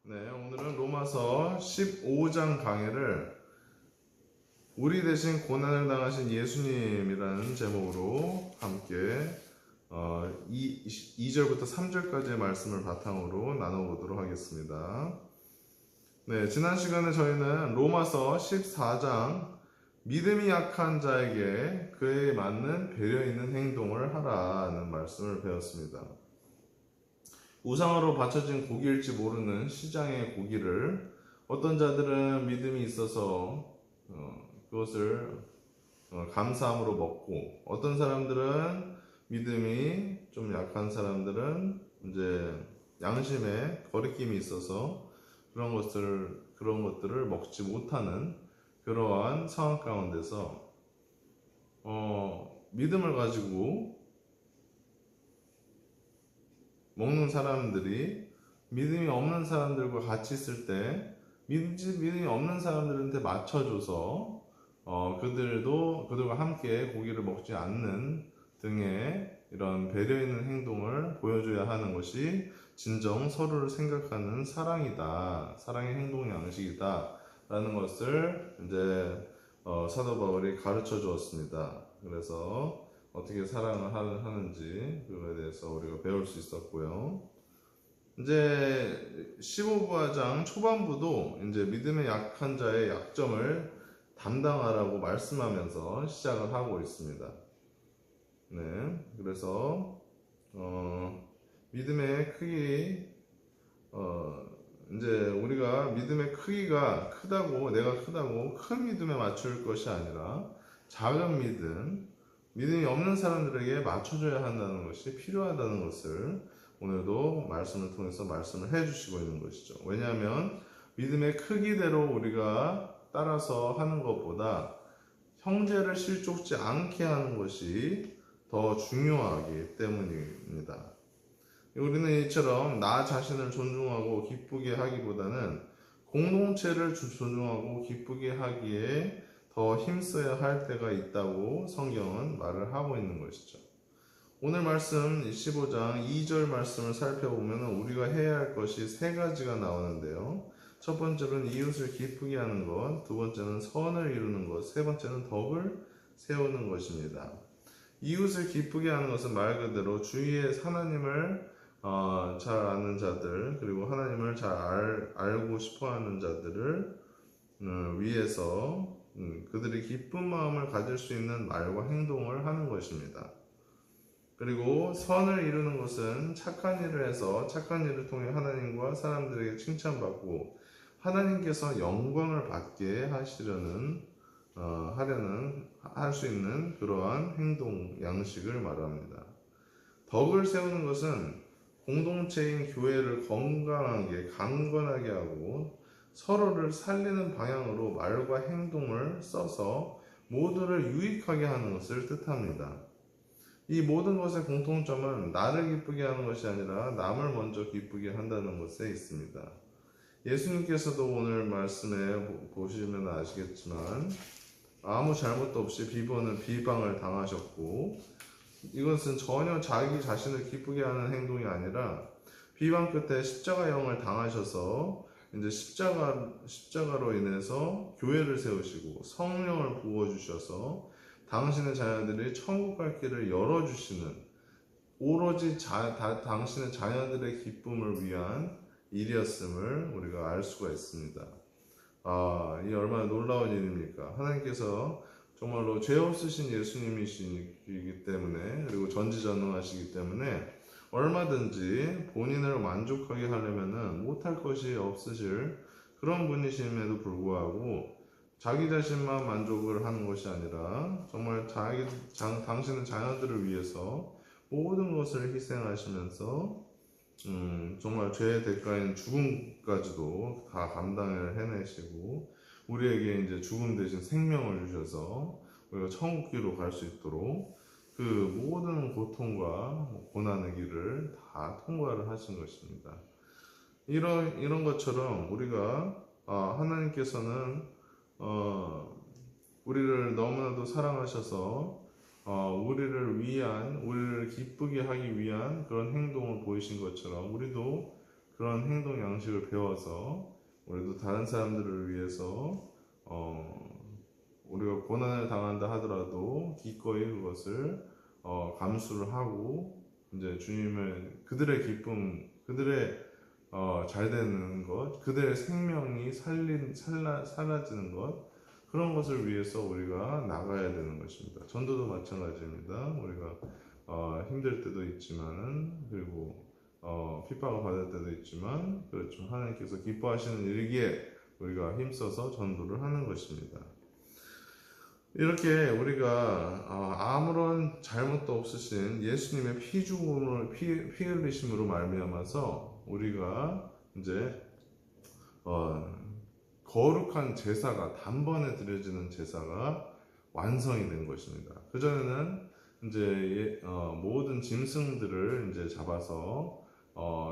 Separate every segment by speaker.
Speaker 1: 네, 오늘은 로마서 15장 강해를 우리 대신 고난을 당하신 예수님이라는 제목으로 함께 2절부터 3절까지의 말씀을 바탕으로 나눠보도록 하겠습니다. 네, 지난 시간에 저희는 로마서 14장 믿음이 약한 자에게 그에 맞는 배려 있는 행동을 하라는 말씀을 배웠습니다. 우상으로 바쳐진 고기일지 모르는 시장의 고기를 어떤 자들은 믿음이 있어서 그것을 감사함으로 먹고, 어떤 사람들은 믿음이 좀 약한 사람들은 이제 양심에 거리낌이 있어서 그런 것들을 먹지 못하는 그러한 상황 가운데서 믿음을 가지고 먹는 사람들이 믿음이 없는 사람들과 같이 있을 때 믿음이 없는 사람들한테 맞춰줘서 그들과 함께 고기를 먹지 않는 등의 이런 배려 있는 행동을 보여줘야 하는 것이 진정 서로를 생각하는 사랑이다, 사랑의 행동 양식이다 라는 것을 이제 사도 바울이 가르쳐 주었습니다. 그래서 어떻게 사랑을 하는지 그거에 대해서 우리가 배울 수 있었고요. 이제 15부장 초반부도 이제 믿음의 약한 자의 약점을 담당하라고 말씀하면서 시작을 하고 있습니다. 네, 그래서 믿음의 크기, 이제 우리가 믿음의 크기가 내가 크다고 큰 믿음에 맞출 것이 아니라 작은 믿음이 없는 사람들에게 맞춰줘야 한다는 것이 필요하다는 것을 오늘도 말씀을 통해서 말씀을 해주시고 있는 것이죠. 왜냐하면 믿음의 크기대로 우리가 따라서 하는 것보다 형제를 실족지 않게 하는 것이 더 중요하기 때문입니다. 우리는 이처럼 나 자신을 존중하고 기쁘게 하기보다는 공동체를 존중하고 기쁘게 하기에 더 힘써야 할 때가 있다고 성경은 말을 하고 있는 것이죠. 오늘 말씀 15장 2절 말씀을 살펴보면 우리가 해야 할 것이 세 가지가 나오는데요. 첫 번째는 이웃을 기쁘게 하는 것, 두 번째는 선을 이루는 것, 세 번째는 덕을 세우는 것입니다. 이웃을 기쁘게 하는 것은 말 그대로 주위에 하나님을 잘 아는 자들, 그리고 하나님을 잘 알고 싶어 하는 자들을 위해서 그들이 기쁜 마음을 가질 수 있는 말과 행동을 하는 것입니다. 그리고 선을 이루는 것은 착한 일을 해서 착한 일을 통해 하나님과 사람들에게 칭찬받고 하나님께서 영광을 받게 할 수 있는 그러한 행동 양식을 말합니다. 덕을 세우는 것은 공동체인 교회를 건강하게 강건하게 하고 서로를 살리는 방향으로 말과 행동을 써서 모두를 유익하게 하는 것을 뜻합니다. 이 모든 것의 공통점은 나를 기쁘게 하는 것이 아니라 남을 먼저 기쁘게 한다는 것에 있습니다. 예수님께서도 오늘 말씀에 보시면 아시겠지만 아무 잘못도 없이 비방을 당하셨고, 이것은 전혀 자기 자신을 기쁘게 하는 행동이 아니라 비방 끝에 십자가형을 당하셔서 이제 십자가로 인해서 교회를 세우시고 성령을 부어주셔서 당신의 자녀들이 천국 갈 길을 열어주시는, 오로지 당신의 자녀들의 기쁨을 위한 일이었음을 우리가 알 수가 있습니다. 이 얼마나 놀라운 일입니까? 하나님께서 정말로 죄 없으신 예수님이시기 때문에, 그리고 전지전능하시기 때문에 얼마든지 본인을 만족하게 하려면은 못할 것이 없으실 그런 분이심에도 불구하고 자기 자신만 만족을 하는 것이 아니라 정말 당신의 자녀들을 위해서 모든 것을 희생하시면서 정말 죄의 대가인 죽음까지도 다 감당을 해내시고 우리에게 이제 죽음 대신 생명을 주셔서 우리가 천국기로 갈 수 있도록 그 모든 고통과 고난의 길을 다 통과를 하신 것입니다. 이런 것처럼 우리가 하나님께서는 우리를 너무나도 사랑하셔서 우리를 기쁘게 하기 위한 그런 행동을 보이신 것처럼 우리도 그런 행동 양식을 배워서 우리도 다른 사람들을 위해서 우리가 고난을 당한다 하더라도 기꺼이 그것을 감수를 하고 이제 주님을 그들의 기쁨, 그들의 잘 되는 것, 그들의 생명이 사라지는 것, 그런 것을 위해서 우리가 나가야 되는 것입니다. 전도도 마찬가지입니다. 우리가 힘들 때도 있지만은, 그리고 핍박을 받을 때도 있지만, 그렇죠. 하나님께서 기뻐하시는 일기에 우리가 힘써서 전도를 하는 것입니다. 이렇게 우리가 아무런 잘못도 없으신 예수님의 피 흘리심으로 말미암아서 우리가 이제 거룩한 제사가 단번에 드려지는 제사가 완성이 된 것입니다. 그 전에는 이제 모든 짐승들을 이제 잡아서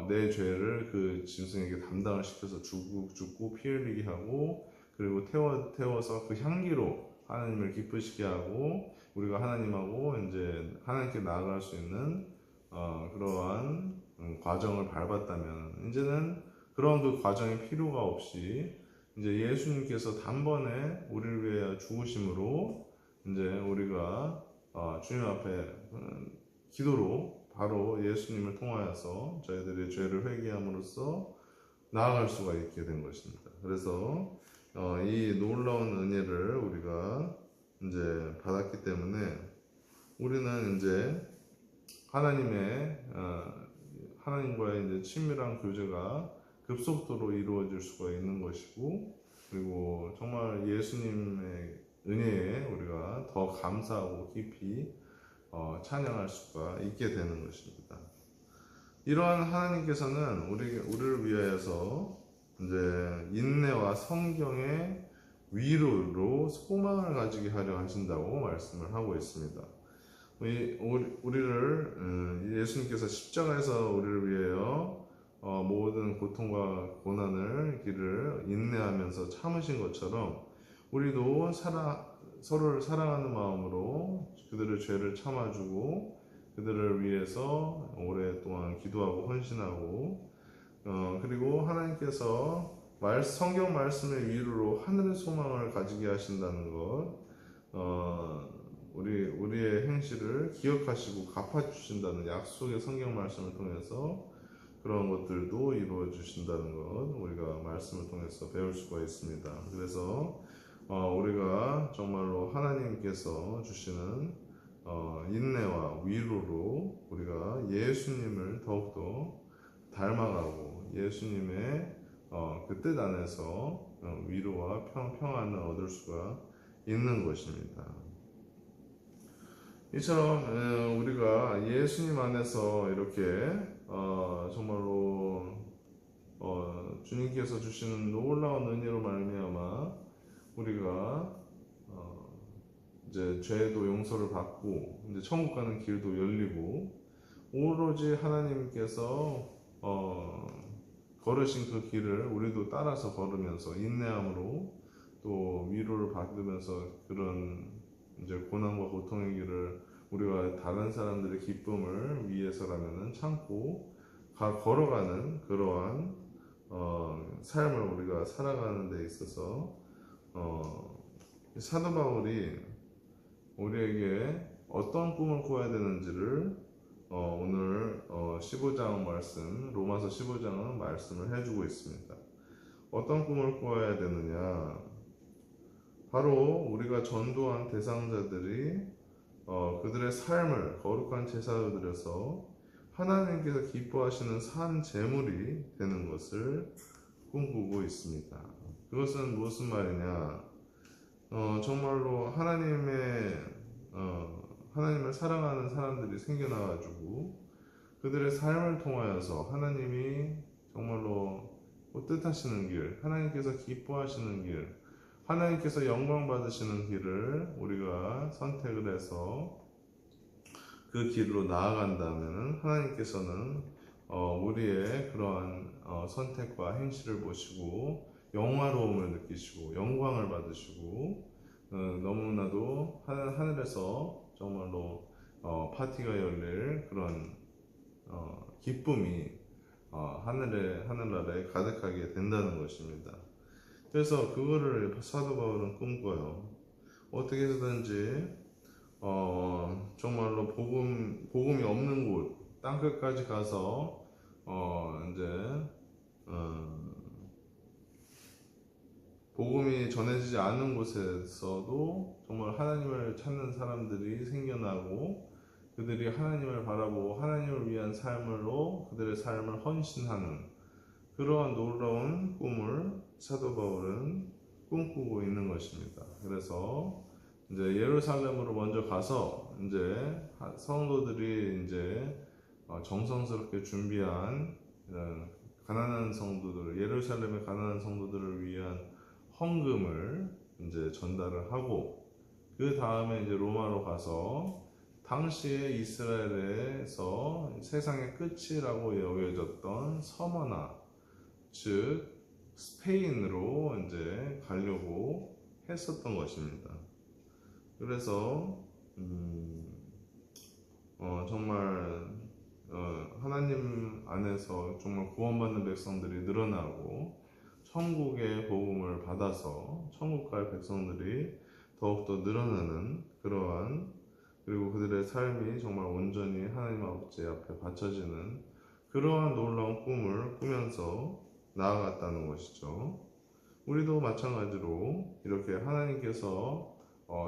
Speaker 1: 내 죄를 그 짐승에게 담당을 시켜서 죽고 피 흘리게 하고, 그리고 태워서 그 향기로 하나님을 기쁘시게 하고 우리가 하나님하고 이제 하나님께 나아갈 수 있는 그러한 과정을 밟았다면, 이제는 그런 그 과정의 필요가 없이 이제 예수님께서 단번에 우리를 위해 죽으심으로 이제 우리가 주님 앞에 기도로 바로 예수님을 통하여서 저희들의 죄를 회개함으로써 나아갈 수가 있게 된 것입니다. 그래서 이 놀라운 은혜를 우리가 이제 받았기 때문에 우리는 이제 하나님과의 이제 친밀한 교제가 급속도로 이루어질 수가 있는 것이고, 그리고 정말 예수님의 은혜에 우리가 더 감사하고 깊이 찬양할 수가 있게 되는 것입니다. 이러한 하나님께서는 우리를 위하여서 이제 인내와 성경의 위로로 소망을 가지게 하려 하신다고 말씀을 하고 있습니다. 우리를 예수님께서 십자가에서 우리를 위하여 모든 고통과 고난을 길을 인내하면서 참으신 것처럼 우리도 서로를 사랑하는 마음으로 그들의 죄를 참아주고 그들을 위해서 오랫동안 기도하고 헌신하고, 그리고 하나님께서 성경 말씀의 위로로 하늘의 소망을 가지게 하신다는 것, 우리의 행실을 기억하시고 갚아주신다는 약속의 성경 말씀을 통해서 그런 것들도 이루어 주신다는 것, 우리가 말씀을 통해서 배울 수가 있습니다. 그래서 우리가 정말로 하나님께서 주시는 인내와 위로로 우리가 예수님을 더욱더 닮아가고 예수님의 그 뜻 안에서 위로와 평안을 얻을 수가 있는 것입니다. 이처럼 우리가 예수님 안에서 이렇게 정말로 주님께서 주시는 놀라운 은혜로 말미암아 우리가 이제 죄도 용서를 받고 이제 천국 가는 길도 열리고, 오로지 하나님께서 걸으신 그 길을 우리도 따라서 걸으면서 인내함으로 또 위로를 받으면서 그런 이제 고난과 고통의 길을 우리가 다른 사람들의 기쁨을 위해서라면은 참고 걸어가는 그러한 삶을 우리가 살아가는 데 있어서 사도 바울이 우리에게 어떤 꿈을 꾸어야 되는지를 오늘 15장 말씀, 로마서 15장은 말씀을 해주고 있습니다. 어떤 꿈을 꾸어야 되느냐? 바로 우리가 전도한 대상자들이 그들의 삶을 거룩한 제사로 드려서 하나님께서 기뻐하시는 산 제물이 되는 것을 꿈꾸고 있습니다. 그것은 무슨 말이냐? 정말로 하나님을 사랑하는 사람들이 생겨나가지고 그들의 삶을 통하여서 하나님이 정말로 뜻하시는 길, 하나님께서 기뻐하시는 길, 하나님께서 영광 받으시는 길을 우리가 선택을 해서 그 길로 나아간다면 하나님께서는 우리의 그러한 선택과 행실을 보시고 영화로움을 느끼시고 영광을 받으시고, 너무나도 하늘에서 정말로 파티가 열릴 그런 기쁨이 하늘나라에 가득하게 된다는 것입니다. 그래서 그거를 사도 바울은 꿈꿔요. 어떻게 해서든지 정말로 복음이 없는 곳, 땅끝까지 가서 이제 복음이 전해지지 않은 곳에서도 정말 하나님을 찾는 사람들이 생겨나고 그들이 하나님을 바라보고 하나님을 위한 삶으로 그들의 삶을 헌신하는 그러한 놀라운 꿈을 사도 바울은 꿈꾸고 있는 것입니다. 그래서 이제 예루살렘으로 먼저 가서 이제 성도들이 이제 정성스럽게 준비한 이런 가난한 성도들, 예루살렘의 가난한 성도들을 위한 헌금을 이제 전달을 하고 그 다음에 이제 로마로 가서 당시에 이스라엘에서 세상의 끝이라고 여겨졌던 서머나 즉 스페인으로 이제 가려고 했었던 것입니다. 그래서 정말 하나님 안에서 정말 구원받는 백성들이 늘어나고 천국의 복음을 받아서 천국 갈 백성들이 더욱더 늘어나는 그러한 그리고 그들의 삶이 정말 온전히 하나님 아버지 앞에 바쳐지는 그러한 놀라운 꿈을 꾸면서 나아갔다는 것이죠. 우리도 마찬가지로 이렇게 하나님께서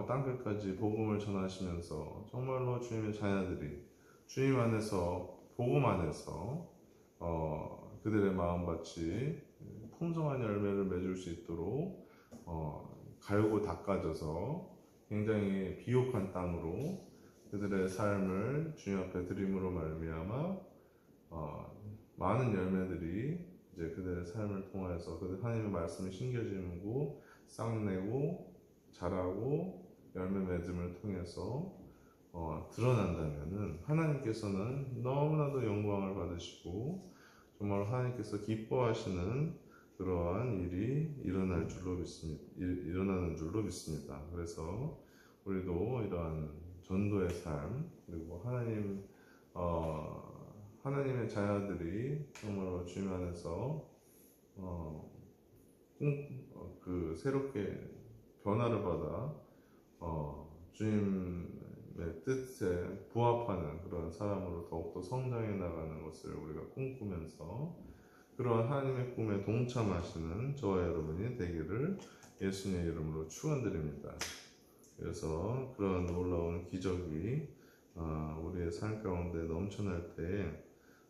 Speaker 1: 땅끝까지 복음을 전하시면서 정말로 주님의 자녀들이 주님 안에서 복음 안에서 그들의 마음밭이 풍성한 열매를 맺을 수 있도록 갈고 닦아져서 굉장히 비옥한 땅으로 그들의 삶을 주님 앞에 드림으로 말미암아 많은 열매들이 이제 그들의 삶을 통하여서 그들 하나님의 말씀을 심겨지고 싹내고 자라고 열매 맺음을 통해서 드러난다면은 하나님께서는 너무나도 영광을 받으시고 정말 하나님께서 기뻐하시는 그러한 일이 일어나는 줄로 믿습니다. 그래서 우리도 이러한 전도의 삶 그리고 하나님의 자녀들이 정말로 주님 안에서 새롭게 변화를 받아 주님의 뜻에 부합하는 그런 사람으로 더욱더 성장해 나가는 것을 우리가 꿈꾸면서 그러한 하나님의 꿈에 동참하시는 저와 여러분이 되기를 예수님의 이름으로 축원드립니다. 그래서 그런 놀라운 기적이 우리의 삶 가운데 넘쳐날 때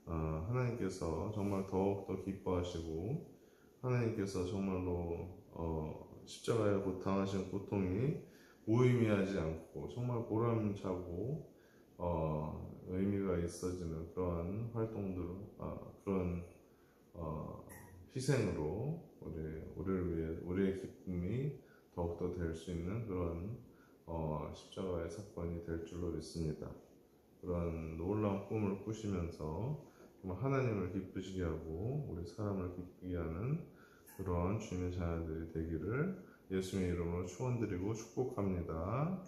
Speaker 1: 하나님께서 정말 더욱더 기뻐하시고 하나님께서 정말로 십자가에 당하신 고통이 무의미하지 않고 정말 보람차고 의미가 있어지는 그러한 활동들 그런 희생으로 우리를 위해 우리의 기쁨이 더욱더 될 수 있는 그런 십자가의 사건이 될 줄로 믿습니다. 그런 놀라운 꿈을 꾸시면서 정말 하나님을 기쁘시게 하고 우리 사람을 기쁘게 하는 그런 주님의 자녀들이 되기를 예수님의 이름으로 축원드리고 축복합니다.